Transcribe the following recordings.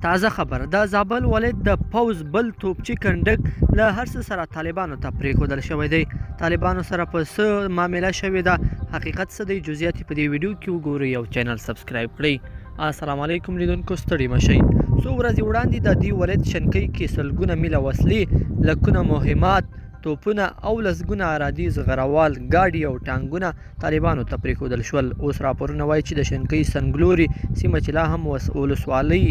تازه خبر د زابل ولایت د پوز بل توپچي کنډک له هر څه سره طالبانو ته پرېښودل شوی دی. طالبانو سره په څه معامله شوې ده، حقیقت څه دی، جزئیات په دې ویډیو کې وګورئ او چینل سبسکرایب کړئ. السلام علیکم لیدونکو، ستړي مشئ. څو ورځې وړاندې د دې ولایت شنکۍ کې سلګونه میله وسلې، لکونه مهمات، توپونه او لسګونه ارادي زغروال ګاډي او ټانګونه طالبانو ته پرېښودل شول. اوس راپورونه وایي چې د شنکۍ سنګلوري سیمه چې لا هم ولسوالۍ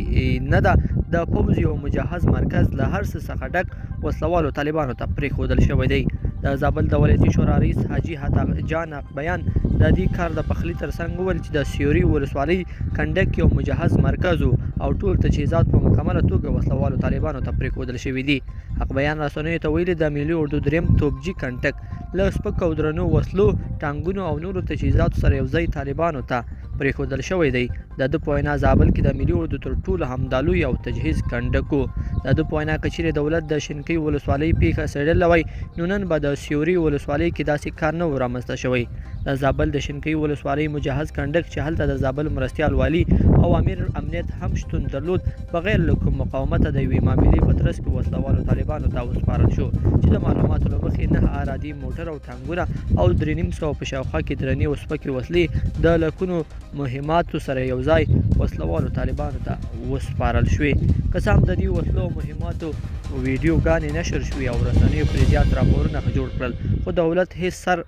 نه ده، د پوځ یو مجهز مرکز له هر څه څخه ډک وسلوالو طالبانو ته پرېښودل شوی دی. د زابل د ولایتي شورا رئیس حاجي حتی جان بیان د دې کار د پخلي ترڅنګ وویل چې د سیوري ولسوالۍ کنډک یو مجهز مرکز او ټول تجهیزات په مکمله توګه وسلوالو طالبانو ته پرېښودل شوي دي. حق بیان رسنیو ته ویلي د ملي اردو دریم توپچي کنډک له سپکو او درنو وسلو، ټانګونو او نورو تجهیزاتو سره یو ځای طالبانو ته پرېښودل شوی دی. د ده په وینا زابل کې د ملي اردو تر ټولو همدالوی او تجهیز کنډک و. د ده په وینا که چیرې دولت د شنکۍ ولسوالۍ پیښه څېړله وای، نو نن به د سیوري ولسوالۍ کې داسې کار نه و رامنځته شوی. د زابل د شنکۍ ولسوالۍ مجهز کنډک چې هلته د زابل مرستیال والي او امیر امنیت هم شتون درلود، بغیر له کوم مقاومته د یوې معاملې په ترڅ کې وسلوالو طالبانو ته وسپارل شو چې د معلوماتو له مخې 9 ارادي موټر او ټانګونه او 350 په شاوخوا کې درنې او سپکې وسلې د لکونو مهماتو سره یو ځای وسلوالو طالبانو ته وسپارل شوې. که څه هم د دې وسلو او مهماتو ویډیوګانې نشر شوې او رسنیو پرې زیات راپورونه جوړ کړل، خو دولت هیڅ سر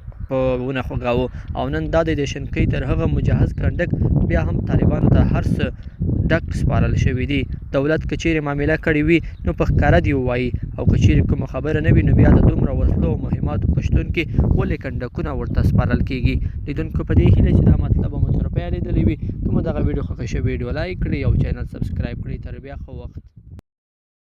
ونه خوږاوه او نن دا د شنکۍ تر هغه مجهز کنډک بیا هم طالبانو ته هر څه ډک سپارل شوي دي. دولت که چیرې معامله کړې وي نو په ښکاره دې ووایي، او که چیرې کومه خبره نه وي نو بیا د دومره وسلو او مهماتو پښتون کې ولې کنډکونه ورته سپارل کیږي. لیدونکو په دې هیله چې دا مطلب مو تر پایه لیدلی وي، که مو دغه ویډیو خوښه شوې ویډیو لایک کړئ او چینل سبسکرایب کړئ. تر بیا ښه وخت.